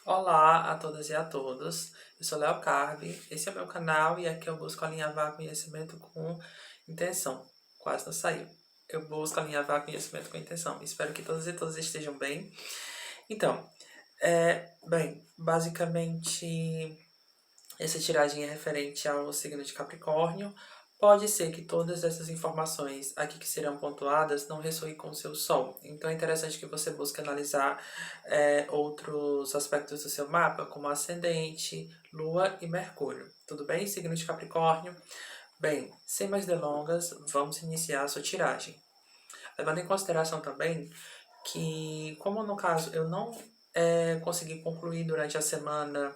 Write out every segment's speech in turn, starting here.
Olá a todas e a todos, eu sou Léo Carbi, esse é meu canal e aqui eu busco alinhavar conhecimento com intenção. Quase não saiu. Eu busco alinhavar conhecimento com intenção. Espero que todos e todas estejam bem. Então, basicamente essa tiragem é referente ao signo de Capricórnio. Pode ser que todas essas informações aqui que serão pontuadas não ressoem com o seu Sol. Então é interessante que você busque analisar outros aspectos do seu mapa, como ascendente, Lua e Mercúrio. Tudo bem, signo de Capricórnio? Bem, sem mais delongas, vamos iniciar a sua tiragem. Levando em consideração também que, como no caso eu não consegui concluir durante a semana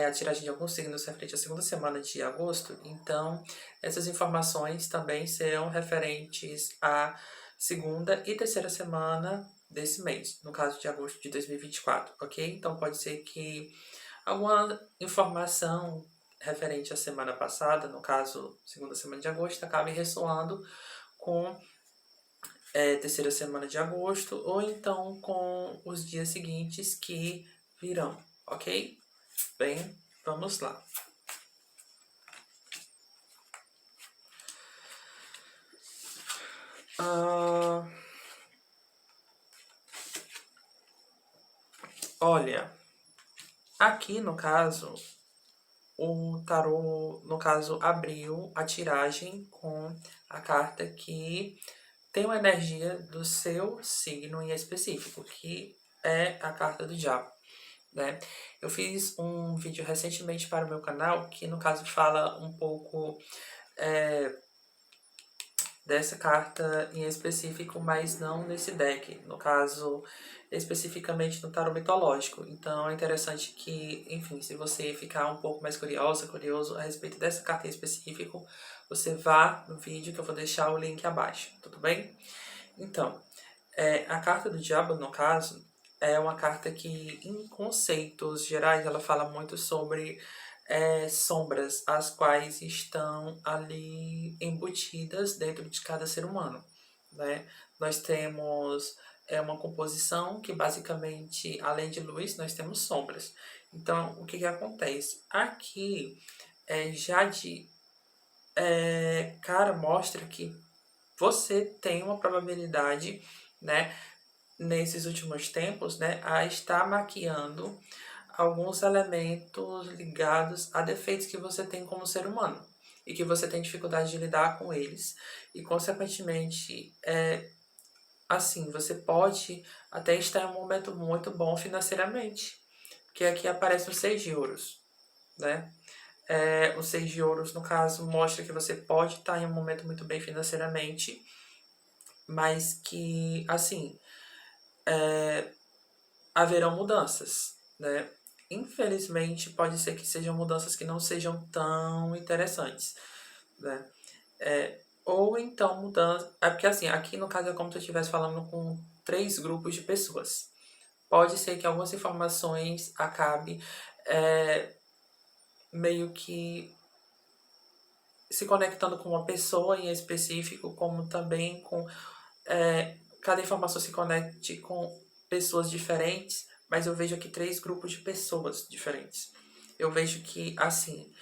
a tiragem de alguns signos referente à segunda semana de agosto, então essas informações também serão referentes à segunda e terceira semana desse mês, no caso de agosto de 2024, ok? Então pode ser que alguma informação referente à semana passada, no caso segunda semana de agosto, acabe ressoando com terceira semana de agosto, ou então com os dias seguintes que virão, ok? Bem, vamos lá. Olha, aqui no caso, o tarô, no caso, abriu a tiragem com a carta que tem uma energia do seu signo em específico, que é a carta do diabo, né? Eu fiz um vídeo recentemente para o meu canal que, no caso, fala um pouco dessa carta em específico, mas não nesse deck, no caso, especificamente no tarot mitológico. Então é interessante que, enfim, se você ficar um pouco mais curioso a respeito dessa carta em específico, você vá no vídeo que eu vou deixar o link abaixo, tudo bem? Então, a carta do diabo, no caso, é uma carta que, em conceitos gerais, ela fala muito sobre sombras, as quais estão ali embutidas dentro de cada ser humano, né? Nós temos uma composição que, basicamente, além de luz, nós temos sombras. Então, o que acontece? Aqui, já de cara, mostra que você tem uma probabilidade, né, nesses últimos tempos, né, a estar maquiando alguns elementos ligados a defeitos que você tem como ser humano e que você tem dificuldade de lidar com eles e, consequentemente, assim, você pode até estar em um momento muito bom financeiramente, porque aqui aparece o 6 de ouros, né? O 6 de ouros, no caso, mostra que você pode estar em um momento muito bem financeiramente, mas que, assim, haverão mudanças, né? Infelizmente, pode ser que sejam mudanças que não sejam tão interessantes, né? Ou então mudança... É porque, assim, aqui no caso é como se eu estivesse falando com 3 grupos de pessoas. Pode ser que algumas informações acabem meio que se conectando com uma pessoa em específico, como também com cada informação se conecte com pessoas diferentes, mas eu vejo aqui 3 grupos de pessoas diferentes. Eu vejo que, assim,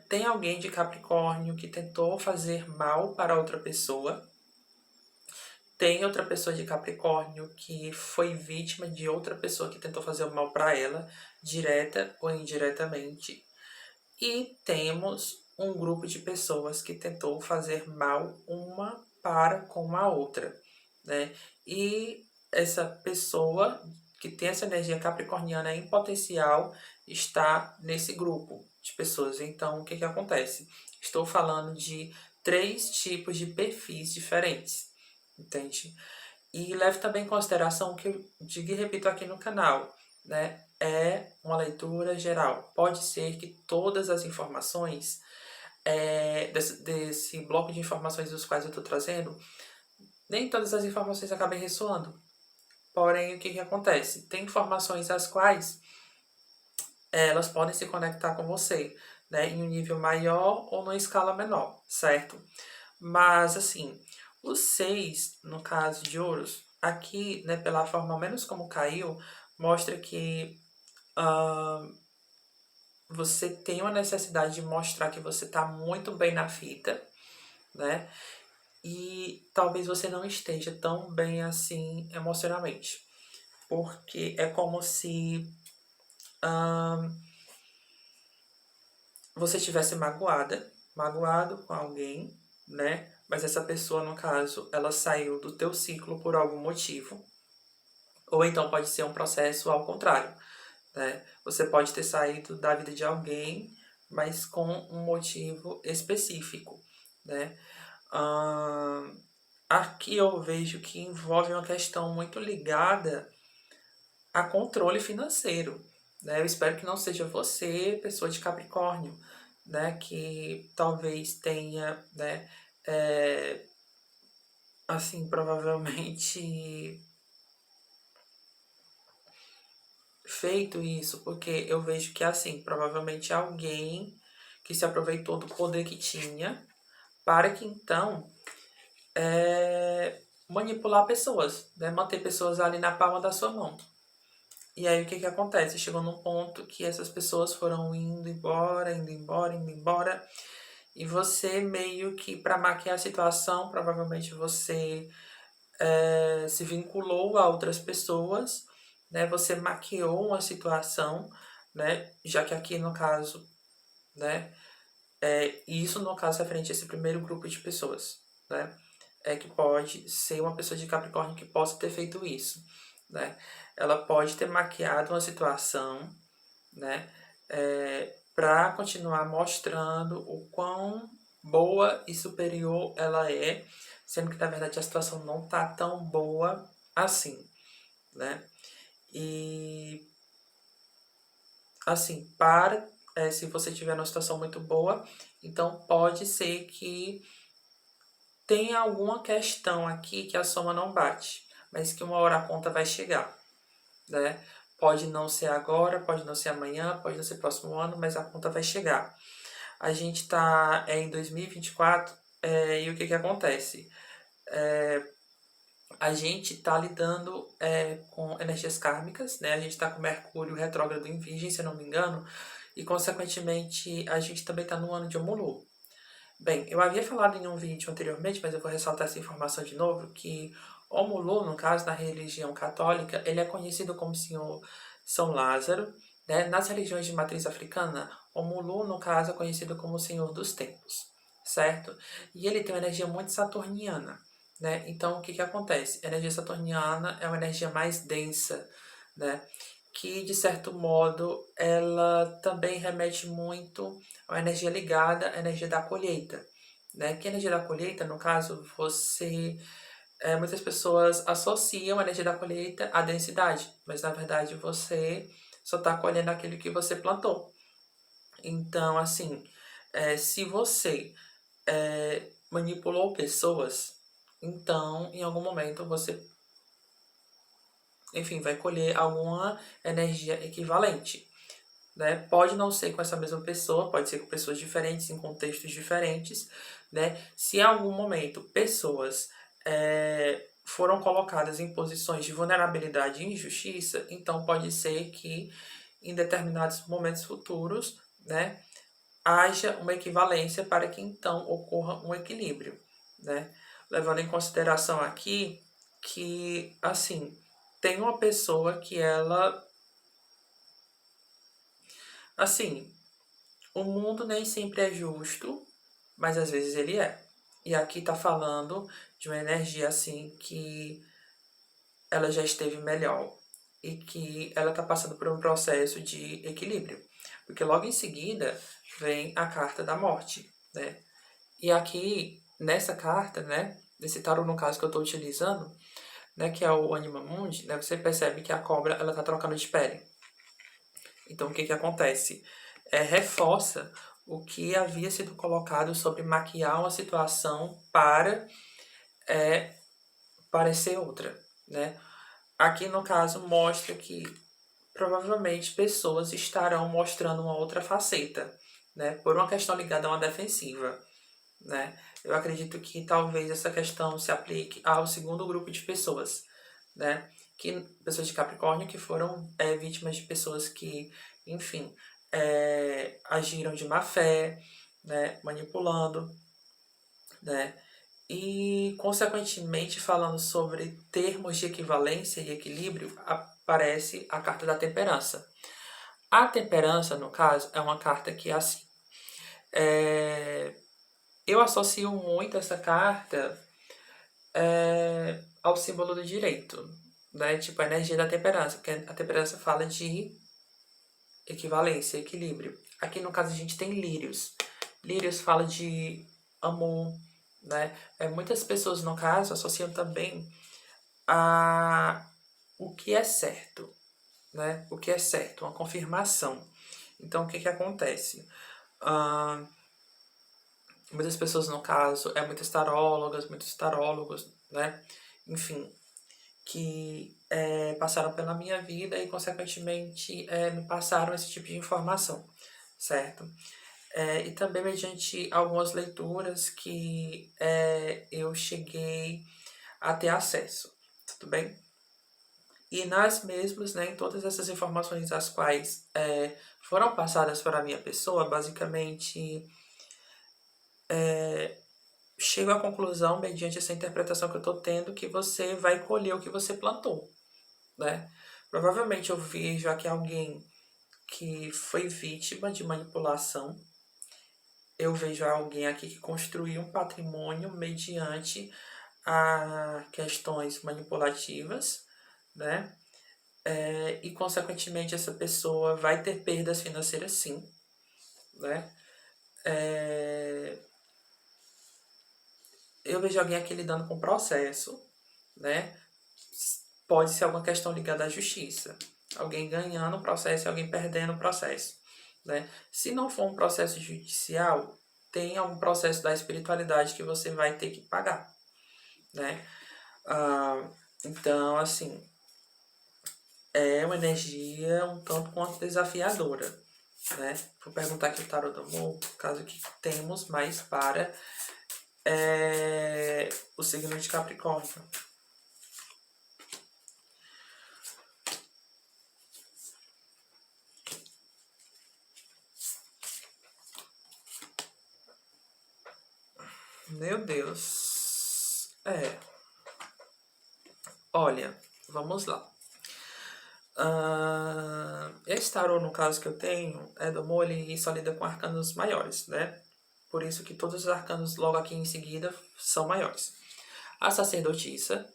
tem alguém de Capricórnio que tentou fazer mal para outra pessoa, tem outra pessoa de Capricórnio que foi vítima de outra pessoa que tentou fazer o mal para ela, direta ou indiretamente, e temos um grupo de pessoas que tentou fazer mal uma para com a outra, né? E essa pessoa que tem essa energia capricorniana em potencial está nesse grupo de pessoas. Então, o que acontece? Estou falando de 3 tipos de perfis diferentes, entende? E leve também em consideração o que eu digo e repito aqui no canal, né? É uma leitura geral. Pode ser que todas as informações desse bloco de informações dos quais eu estou trazendo, nem todas as informações acabem ressoando. Porém, o que acontece? Tem informações as quais elas podem se conectar com você, né? Em um nível maior ou numa escala menor, certo? Mas, assim, os 6, no caso de ouros, aqui, né, pela forma menos como caiu, mostra que você tem uma necessidade de mostrar que você está muito bem na fita, né? E talvez você não esteja tão bem assim emocionalmente. Porque é como se você estivesse magoado com alguém, né? Mas essa pessoa, no caso, ela saiu do teu ciclo por algum motivo. Ou então pode ser um processo ao contrário, né? Você pode ter saído da vida de alguém, mas com um motivo específico, né? Aqui eu vejo que envolve uma questão muito ligada a controle financeiro, né? Eu espero que não seja você, pessoa de Capricórnio, né? Que talvez tenha, né? Assim, provavelmente feito isso, porque eu vejo que, assim, provavelmente alguém que se aproveitou do poder que tinha para que, então, manipular pessoas, né? Manter pessoas ali na palma da sua mão. E aí o que que acontece? Chegou num ponto que essas pessoas foram indo embora, indo embora, indo embora. E você meio que, para maquiar a situação, provavelmente você se vinculou a outras pessoas, né? Você maquiou uma situação, né? Já que aqui no caso, né? E isso no caso referente a esse primeiro grupo de pessoas, né? É que pode ser uma pessoa de Capricórnio que possa ter feito isso, né? Ela pode ter maquiado uma situação, né? Para continuar mostrando o quão boa e superior ela é, sendo que na verdade a situação não tá tão boa assim, né? E assim, se você tiver numa situação muito boa, então pode ser que tenha alguma questão aqui que a soma não bate, mas que uma hora a conta vai chegar, né? Pode não ser agora, pode não ser amanhã, pode não ser próximo ano, mas a conta vai chegar. A gente está em 2024 e o que que acontece? A gente está lidando com energias kármicas, né? A gente está com Mercúrio retrógrado em Virgem, se eu não me engano, e consequentemente a gente também está no ano de Omulu. Bem, eu havia falado em um vídeo anteriormente, mas eu vou ressaltar essa informação de novo, que Omulu, no caso, na religião católica, ele é conhecido como Senhor São Lázaro, né? Nas religiões de matriz africana, Omulu, no caso, é conhecido como o Senhor dos Tempos, certo? E ele tem uma energia muito saturniana, né? Então, o que que acontece? A energia saturniana é uma energia mais densa, né? Que, de certo modo, ela também remete muito a uma energia ligada à energia da colheita, né? Que a energia da colheita, no caso, muitas pessoas associam a energia da colheita à densidade, mas na verdade você só está colhendo aquilo que você plantou. Então, assim, se você manipulou pessoas, então em algum momento você, enfim, vai colher alguma energia equivalente. Né? Pode não ser com essa mesma pessoa, pode ser com pessoas diferentes, em contextos diferentes, né? Se em algum momento pessoas foram colocadas em posições de vulnerabilidade e injustiça, então pode ser que em determinados momentos futuros, né, haja uma equivalência para que então ocorra um equilíbrio, né? Levando em consideração aqui que, assim, tem uma pessoa que ela, assim, o mundo nem sempre é justo, mas às vezes ele é. E aqui tá falando de uma energia assim que ela já esteve melhor e que ela tá passando por um processo de equilíbrio. Porque logo em seguida vem a carta da morte, né? E aqui, nessa carta, né, nesse tarot no caso que eu estou utilizando, né, que é o Anima Mundi, né, você percebe que a cobra ela tá trocando de pele. Então, o que que acontece? Reforça o que havia sido colocado sobre maquiar uma situação para parecer outra, né? Aqui, no caso, mostra que provavelmente pessoas estarão mostrando uma outra faceta, né? Por uma questão ligada a uma defensiva, né? Eu acredito que talvez essa questão se aplique ao segundo grupo de pessoas, né? pessoas de Capricórnio que foram vítimas de pessoas que, enfim, agiram de má fé, né, manipulando, né? E, consequentemente, falando sobre termos de equivalência e equilíbrio, aparece a carta da temperança. A temperança, no caso, é uma carta que, assim, eu associo muito essa carta ao símbolo do direito, né? Tipo, a energia da temperança, porque a temperança fala de equivalência, equilíbrio. Aqui, no caso, a gente tem lírios. Lírios fala de amor, né? Muitas pessoas, no caso, associam também a o que é certo, né? O que é certo, uma confirmação. Então, o que acontece? Muitas pessoas, no caso, muitas tarólogas, muitos tarólogos, né? Enfim, que passaram pela minha vida e, consequentemente, me passaram esse tipo de informação, certo? E também mediante algumas leituras que eu cheguei a ter acesso, tudo bem? E nas mesmas, né, em todas essas informações as quais foram passadas para a minha pessoa, basicamente chego à conclusão, mediante essa interpretação que eu estou tendo, que você vai colher o que você plantou, né? Provavelmente eu vejo aqui alguém que foi vítima de manipulação. Eu vejo alguém aqui que construiu um patrimônio mediante a questões manipulativas, né? E, consequentemente, essa pessoa vai ter perdas financeiras, sim, né? Eu vejo alguém aqui lidando com processo, né? Pode ser alguma questão ligada à justiça. Alguém ganhando o processo e alguém perdendo o processo, né? Se não for um processo judicial, tem algum processo da espiritualidade que você vai ter que pagar, né? Então, assim, é uma energia um tanto quanto desafiadora, né? Vou perguntar aqui o tarot do amor, caso que temos mais para o signo de Capricórnio. Meu Deus. Olha, vamos lá. Esse tarô, no caso que eu tenho, do amor, ele só lida com arcanos maiores, né? Por isso que todos os arcanos logo aqui em seguida são maiores. A sacerdotisa.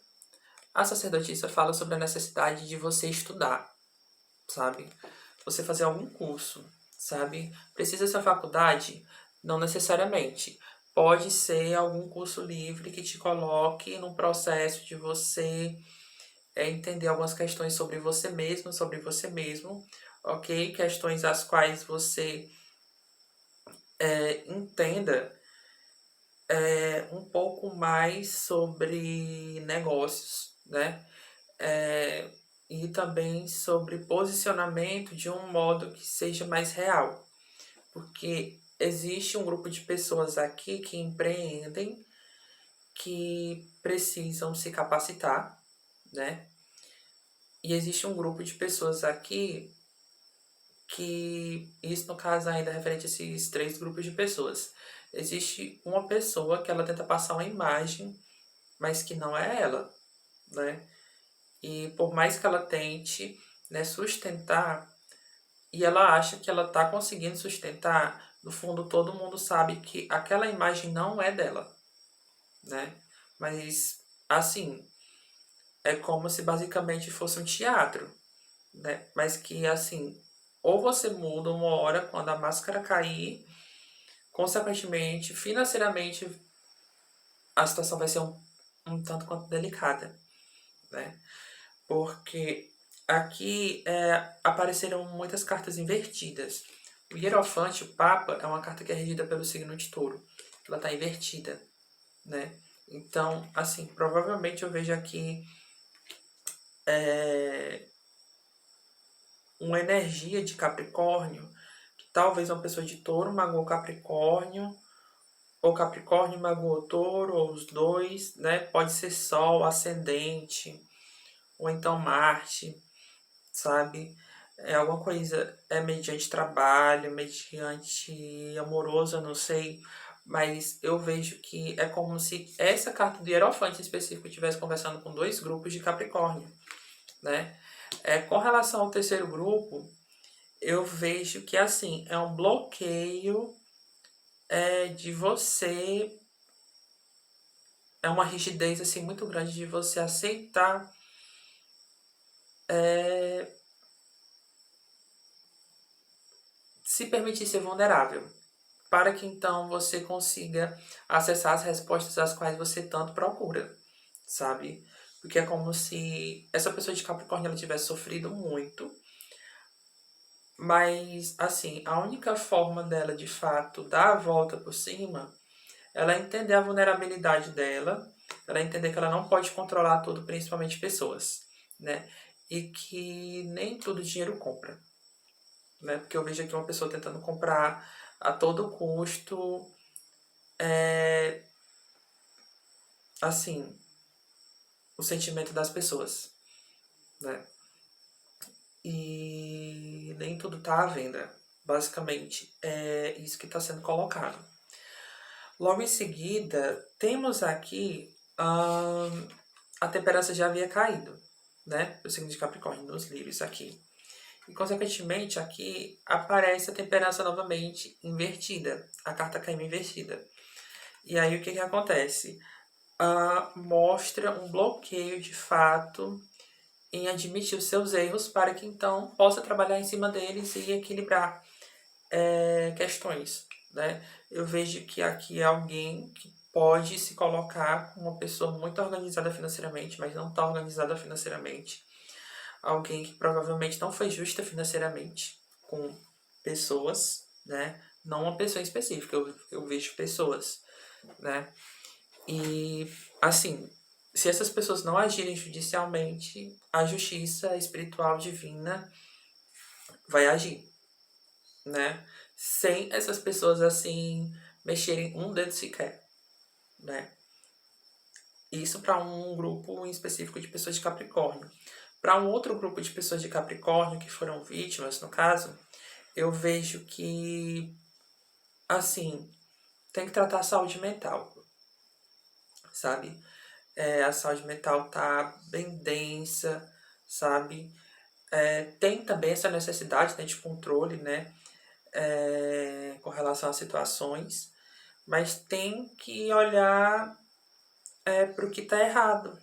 A sacerdotisa fala sobre a necessidade de você estudar, sabe? Você fazer algum curso, sabe? Precisa ser faculdade? Não necessariamente. Pode ser algum curso livre que te coloque num processo de você entender algumas questões sobre você mesmo, ok? Questões as quais você entenda um pouco mais sobre negócios, né? E também sobre posicionamento de um modo que seja mais real. Porque existe um grupo de pessoas aqui que empreendem, que precisam se capacitar, né? E existe um grupo de pessoas aqui que, isso no caso ainda é referente a esses três grupos de pessoas. Existe uma pessoa que ela tenta passar uma imagem, mas que não é ela, né? E por mais que ela tente, né, sustentar, e ela acha que ela está conseguindo sustentar, no fundo todo mundo sabe que aquela imagem não é dela, né? Mas, assim, é como se basicamente fosse um teatro, né? Mas que, assim, ou você muda uma hora quando a máscara cair, consequentemente, financeiramente, a situação vai ser um tanto quanto delicada, né? Porque aqui apareceram muitas cartas invertidas. O Hierofante, o Papa, é uma carta que é regida pelo signo de Touro. Ela está invertida, né? Então, assim, provavelmente eu vejo aqui uma energia de Capricórnio, que talvez uma pessoa de Touro magoou Capricórnio, ou Capricórnio magoou Touro, ou os dois, né? Pode ser Sol, Ascendente, ou então Marte, sabe? É alguma coisa, é mediante trabalho, mediante amoroso, eu não sei, mas eu vejo que é como se essa carta do Hierofante em específico estivesse conversando com dois grupos de Capricórnio, né? Com relação ao terceiro grupo, eu vejo que assim, é um bloqueio de você, é uma rigidez assim muito grande de você aceitar se permitir ser vulnerável, para que então você consiga acessar as respostas às quais você tanto procura, sabe? Porque é como se essa pessoa de Capricórnio ela tivesse sofrido muito, mas assim, a única forma dela de fato dar a volta por cima, ela é entender a vulnerabilidade dela, ela é entender que ela não pode controlar tudo, principalmente pessoas, né? E que nem tudo dinheiro compra, né? Porque eu vejo aqui uma pessoa tentando comprar a todo custo, assim, o sentimento das pessoas, né? E nem tudo tá à venda. Basicamente, é isso que está sendo colocado. Logo em seguida, temos aqui a temperança já havia caído, né? O signo de Capricórnio nos livros aqui. E, consequentemente, aqui aparece a temperança novamente invertida. A carta caiu invertida. E aí, o que acontece? Mostra um bloqueio de fato em admitir os seus erros para que então possa trabalhar em cima deles e equilibrar questões, né? Eu vejo que aqui é alguém que pode se colocar como uma pessoa muito organizada financeiramente, mas não está organizada financeiramente. Alguém que provavelmente não foi justa financeiramente com pessoas, né? Não uma pessoa em específica, eu vejo pessoas, né? E, assim, se essas pessoas não agirem judicialmente, a justiça espiritual divina vai agir, né? Sem essas pessoas, assim, mexerem um dedo sequer, né? Isso para um grupo em específico de pessoas de Capricórnio. Para um outro grupo de pessoas de Capricórnio que foram vítimas, no caso, eu vejo que, assim, tem que tratar a saúde mental, sabe? A saúde mental tá bem densa, sabe? Tem também essa necessidade, né, de controle, né, com relação às situações, mas tem que olhar para o que está errado.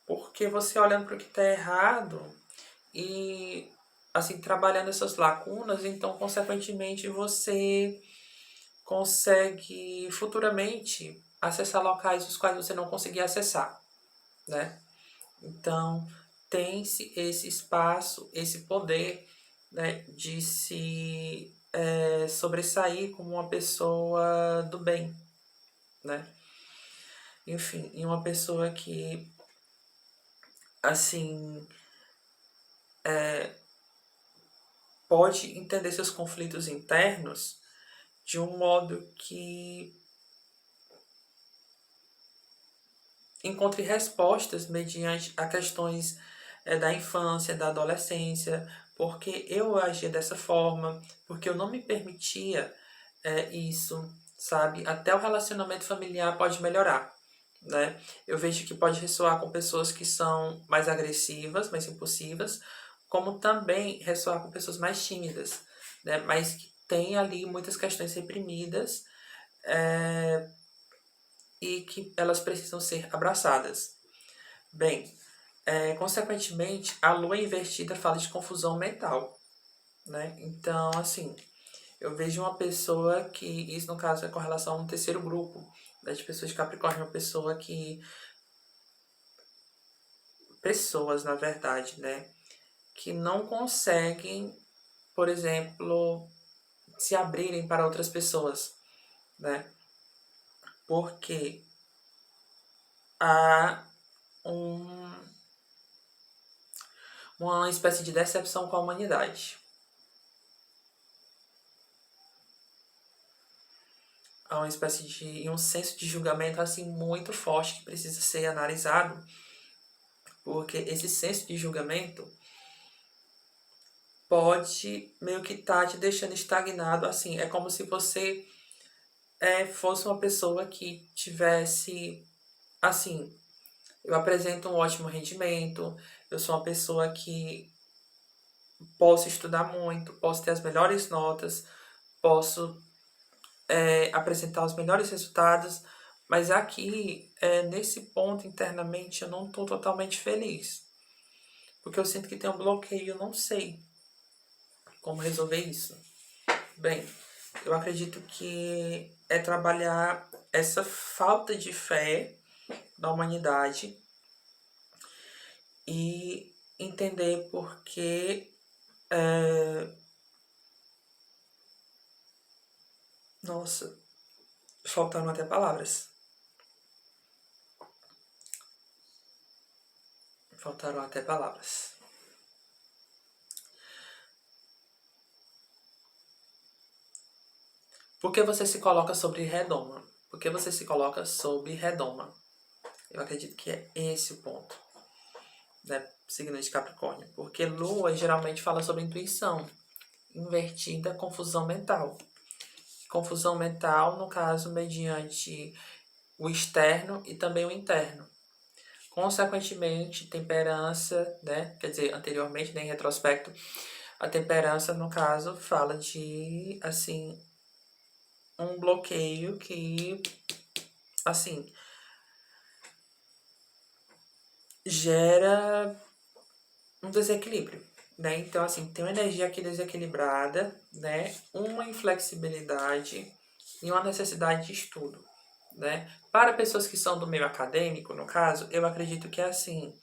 Porque você olhando para o que está errado e, assim, trabalhando essas lacunas, então, consequentemente, você consegue futuramente acessar locais os quais você não conseguia acessar, né? Então, tem-se esse espaço, esse poder, né, de se sobressair como uma pessoa do bem, né? Enfim, e uma pessoa que, assim, pode entender seus conflitos internos de um modo que encontre respostas mediante a questões da infância, da adolescência, porque eu agia dessa forma, porque eu não me permitia isso, sabe? Até o relacionamento familiar pode melhorar, né? Eu vejo que pode ressoar com pessoas que são mais agressivas, mais impulsivas, como também ressoar com pessoas mais tímidas, né? Mas que tem ali muitas questões reprimidas e que elas precisam ser abraçadas. Bem, consequentemente, a lua invertida fala de confusão mental, né? Então, assim, eu vejo uma pessoa que, isso no caso é com relação a um terceiro grupo, né, de pessoas de Capricórnio, uma pessoa que, pessoas na verdade, né, que não conseguem, por exemplo, se abrirem para outras pessoas, né? Porque há um, uma espécie de decepção com a humanidade. Há uma espécie de um senso de julgamento assim muito forte que precisa ser analisado Porque esse senso de julgamento pode meio que estar te deixando estagnado, assim. É como se você fosse uma pessoa que tivesse, assim, eu apresento um ótimo rendimento, eu sou uma pessoa que posso estudar muito, posso ter as melhores notas, posso apresentar os melhores resultados, mas aqui, nesse ponto, internamente, eu não estou totalmente feliz. Porque eu sinto que tem um bloqueio, eu não sei como resolver isso. Bem, eu acredito que é trabalhar essa falta de fé da humanidade e entender por que. Nossa, faltaram até palavras. Faltaram até palavras. Por que você se coloca sobre redoma? Por que você se coloca sobre redoma? Eu acredito que é esse o ponto, né? Signo de Capricórnio. Porque Lua geralmente fala sobre intuição, invertida, confusão mental. Confusão mental, no caso, mediante o externo e também o interno. Consequentemente, temperança, né? Quer dizer, anteriormente, né, em retrospecto, a temperança, no caso, fala de, assim, um bloqueio que, assim, gera um desequilíbrio, né? Então, assim, tem uma energia aqui desequilibrada, né? Uma inflexibilidade e uma necessidade de estudo, né? Para pessoas que são do meio acadêmico, no caso, eu acredito que é assim,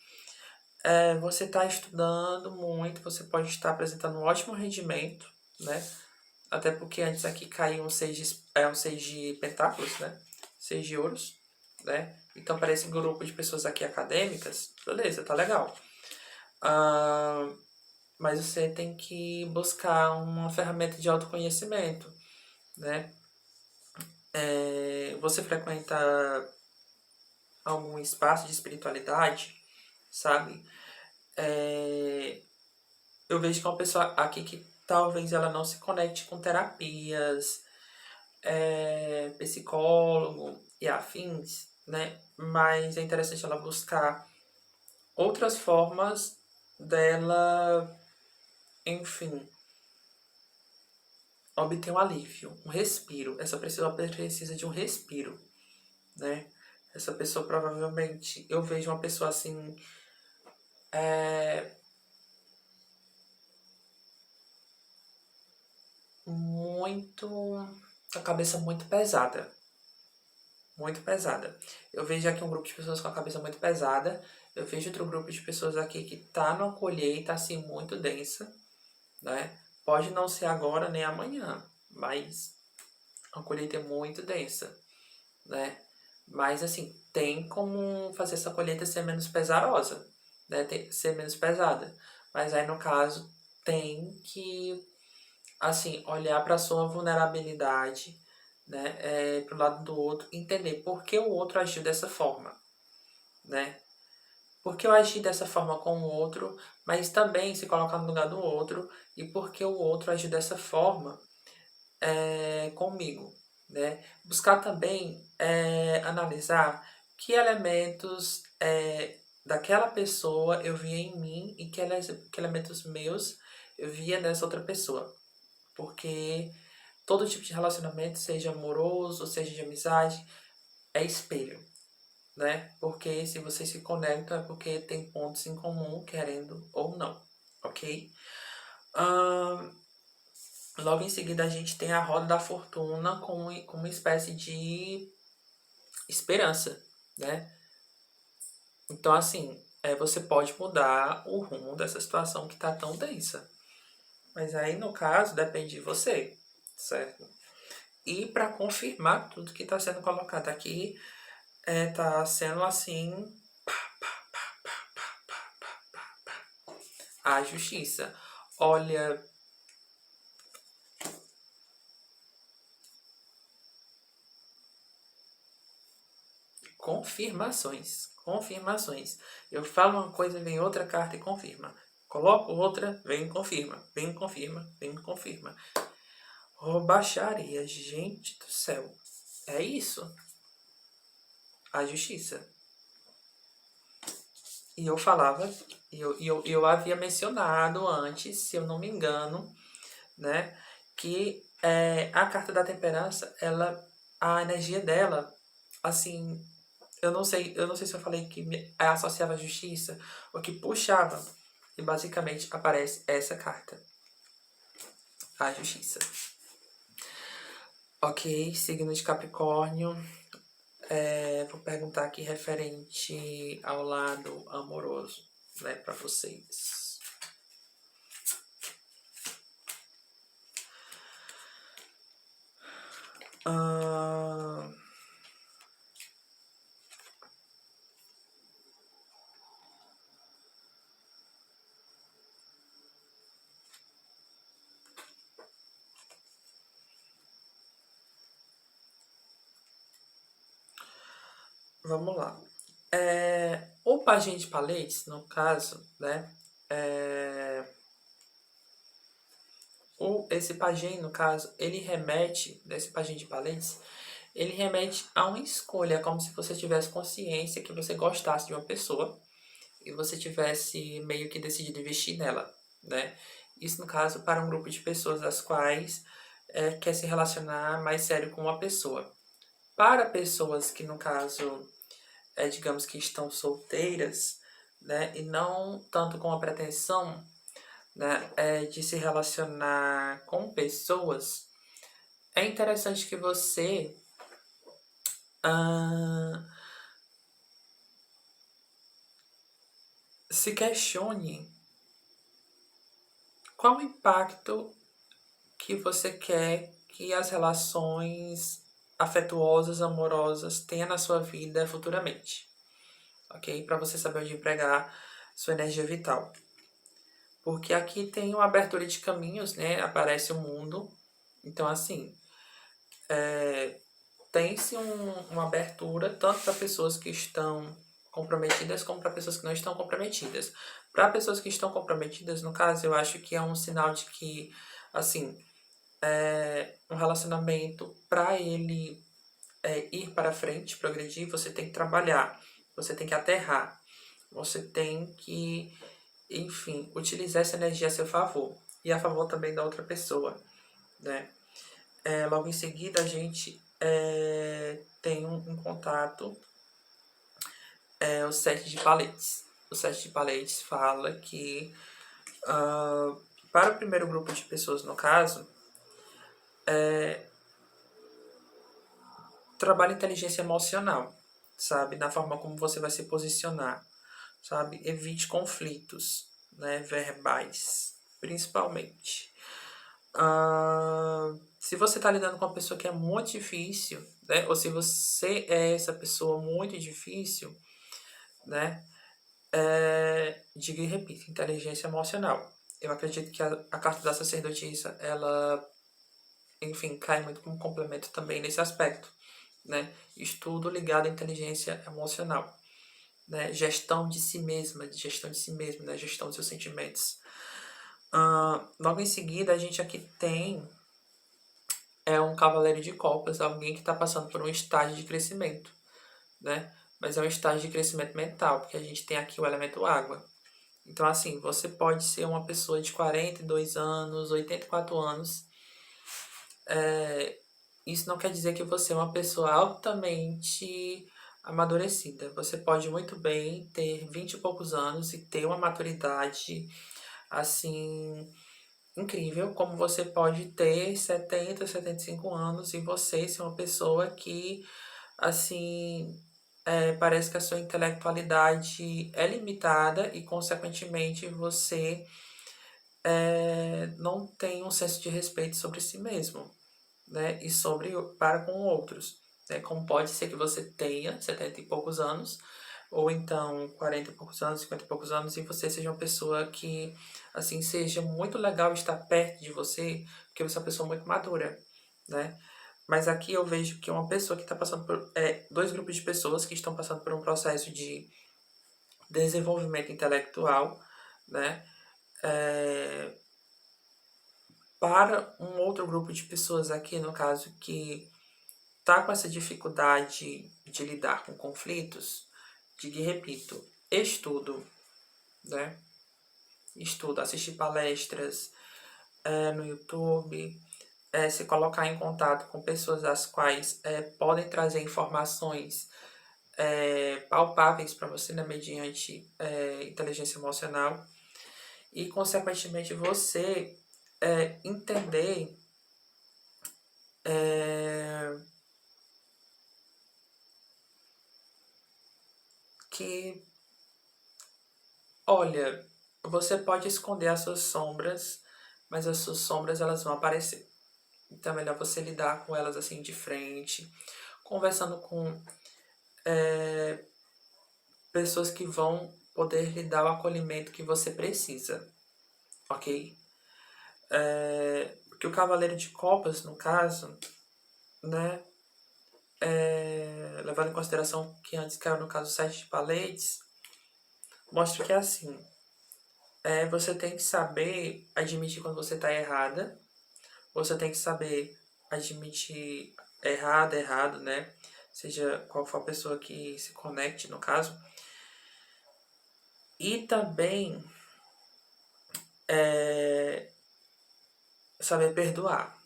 você está estudando muito, você pode estar apresentando um ótimo rendimento, né? Até porque antes aqui caiu um seis de pentáculos, né? Seis de ouros, né? Então parece um grupo de pessoas aqui acadêmicas, beleza, tá legal. Ah, mas você tem que buscar uma ferramenta de autoconhecimento, né? Você frequenta algum espaço de espiritualidade, sabe? É, eu vejo que é uma pessoa aqui que talvez ela não se conecte com terapias, psicólogo e afins, né? Mas é interessante ela buscar outras formas dela, enfim, obter um alívio, um respiro. Essa pessoa precisa de um respiro, né? Essa pessoa provavelmente, eu vejo uma pessoa assim, muito, com a cabeça muito pesada. Muito pesada. Eu vejo aqui um grupo de pessoas com a cabeça muito pesada. Eu vejo outro grupo de pessoas aqui que tá numa colheita assim muito densa, né? Pode não ser agora nem amanhã, mas a colheita é muito densa, né? Mas assim, tem como fazer essa colheita ser menos pesarosa, né? Ser menos pesada. Mas aí no caso tem que assim olhar para sua vulnerabilidade, né? Para o lado do outro, entender por que o outro agiu dessa forma, né? Por que eu agi dessa forma com o outro, mas também se colocar no lugar do outro e por que o outro agiu dessa forma comigo, né? Buscar também analisar que elementos daquela pessoa eu via em mim e que elementos meus eu via nessa outra pessoa. Porque todo tipo de relacionamento, seja amoroso, seja de amizade, é espelho, né? Porque se vocês se conectam é porque tem pontos em comum, querendo ou não, ok? Ahn, Logo em seguida a gente tem a roda da fortuna com uma espécie de esperança, né? Então, assim, você pode mudar o rumo dessa situação que tá tão densa. Mas aí, no caso, depende de você, certo? E para confirmar tudo que está sendo colocado aqui, tá sendo assim a justiça. Olha, confirmações. Confirmações. Eu falo uma coisa, vem outra carta e confirma. Coloco outra, vem e confirma. Vem e confirma, vem e confirma. Oh, baixaria, gente do céu. É isso. A justiça. E eu falava, eu havia mencionado antes, se eu não me engano, né, que a carta da temperança, a energia dela, assim, eu não sei se eu falei que associava a justiça ou que puxava, e basicamente aparece essa carta, a justiça. Ok, signo de Capricórnio. Vou perguntar aqui referente ao lado amoroso, né, para vocês. Vamos lá. O pajem de paletes, no caso, né? Esse pajem, no caso, ele remete, esse pajem de paletes, ele remete a uma escolha, como se você tivesse consciência que você gostasse de uma pessoa e você tivesse meio que decidido investir nela, né? Isso, no caso, para um grupo de pessoas das quais quer se relacionar mais sério com uma pessoa. Para pessoas que, no caso, digamos que estão solteiras, né, e não tanto com a pretensão, né, de se relacionar com pessoas, é interessante que você se questione qual o impacto que você quer que as relações afetuosas, amorosas tenham na sua vida futuramente, ok? Para você saber onde empregar sua energia vital. Porque aqui tem uma abertura de caminhos, né? Aparece o mundo. Então, assim, tem-se uma abertura tanto para pessoas que estão comprometidas como para pessoas que não estão comprometidas. Para pessoas que estão comprometidas, no caso, eu acho que é um sinal de que, assim, um relacionamento, para ele ir para frente, progredir, você tem que trabalhar, você tem que aterrar, você tem que, enfim, utilizar essa energia a seu favor e a favor também da outra pessoa, né? Logo em seguida, a gente tem um contato, o sete de paletes. O sete de paletes fala que, para o primeiro grupo de pessoas, no caso, trabalhe inteligência emocional, sabe? Na forma como você vai se posicionar, sabe? Evite conflitos, né? Verbais, principalmente. Se você está lidando com uma pessoa que é muito difícil, né? Ou se você é essa pessoa muito difícil, né? Diga e repita, inteligência emocional. Eu acredito que a carta da sacerdotisa, ela, enfim, cai muito como complemento também nesse aspecto, né? Estudo ligado à inteligência emocional, né? Gestão de si mesma, né? Gestão dos seus sentimentos. Logo em seguida, a gente aqui tem um cavaleiro de copas, alguém que está passando por um estágio de crescimento, né? Mas é um estágio de crescimento mental, porque a gente tem aqui o elemento água. Então, assim, você pode ser uma pessoa de 42 anos, 84 anos. Isso não quer dizer que você é uma pessoa altamente amadurecida. Você pode muito bem ter 20 e poucos anos e ter uma maturidade, assim, incrível, como você pode ter 70, 75 anos e você ser uma pessoa que, assim, parece que a sua intelectualidade é limitada e, consequentemente, você não tem um senso de respeito sobre si mesmo, né? E para com outros, né? Como pode ser que você tenha 70 e poucos anos, ou então 40 e poucos anos, 50 e poucos anos, e você seja uma pessoa que, assim, seja muito legal estar perto de você, porque você é uma pessoa muito madura, né? Mas aqui eu vejo que uma pessoa que está passando por... dois grupos de pessoas que estão passando por um processo de desenvolvimento intelectual, né? Para um outro grupo de pessoas aqui, no caso, que está com essa dificuldade de lidar com conflitos, de que, repito, estudo, né? Estudo, assistir palestras no YouTube, se colocar em contato com pessoas as quais podem trazer informações palpáveis para você, né, mediante inteligência emocional, e, consequentemente, você entender que, olha, você pode esconder as suas sombras, mas as suas sombras elas vão aparecer. Então é melhor você lidar com elas assim de frente, conversando com pessoas que vão poder lhe dar o acolhimento que você precisa, ok? Porque o Cavaleiro de Copas, no caso, né, levando em consideração que antes caiu no caso o Sete de Paletes, mostra que é assim, você tem que saber admitir quando você está errada, você tem que saber admitir errado, né? Seja qual for a pessoa que se conecte, no caso. E também saber perdoar.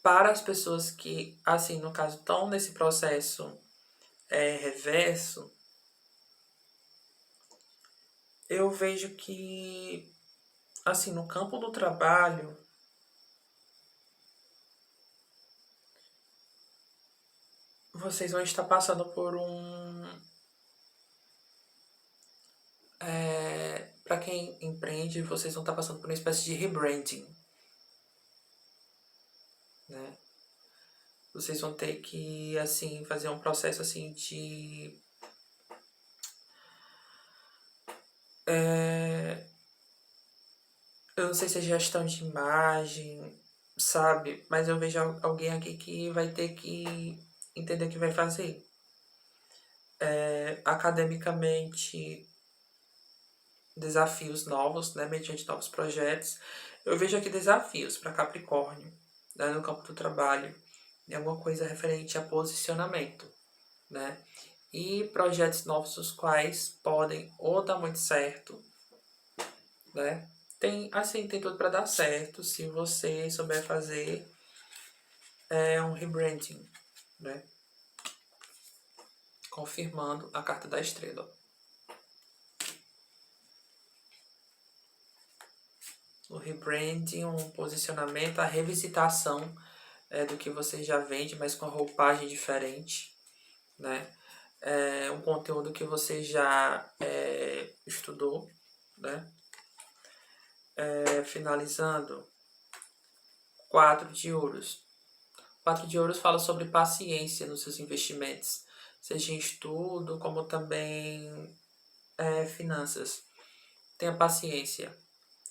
Para as pessoas que, assim, no caso, estão nesse processo reverso, eu vejo que, assim, no campo do trabalho, vocês vão estar passando por para quem empreende, vocês vão estar passando por uma espécie de rebranding, né? Vocês vão ter que, assim, fazer um processo, assim, de... eu não sei se é gestão de imagem, sabe? Mas eu vejo alguém aqui que vai ter que entender o que vai fazer. Academicamente, desafios novos, né? Mediante novos projetos. Eu vejo aqui desafios para Capricórnio, né? No campo do trabalho. Em alguma coisa referente a posicionamento, né? E projetos novos, os quais podem ou dar muito certo, né? Tem tudo para dar certo se você souber fazer um rebranding, né? Confirmando a carta da estrela. O rebranding, um posicionamento, a revisitação do que você já vende, mas com roupagem diferente, né? Um conteúdo que você já estudou, né? Finalizando, 4 de ouros. 4 de ouros fala sobre paciência nos seus investimentos, seja em estudo, como também finanças. Tenha paciência,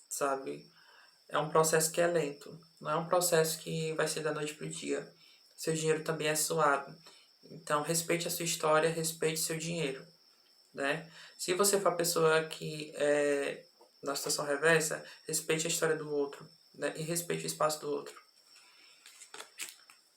sabe? É um processo que é lento, não é um processo que vai ser da noite para o dia. Seu dinheiro também é suado. Então, respeite a sua história, respeite seu dinheiro, né? Se você for a pessoa que na situação reversa, respeite a história do outro, né? E respeite o espaço do outro.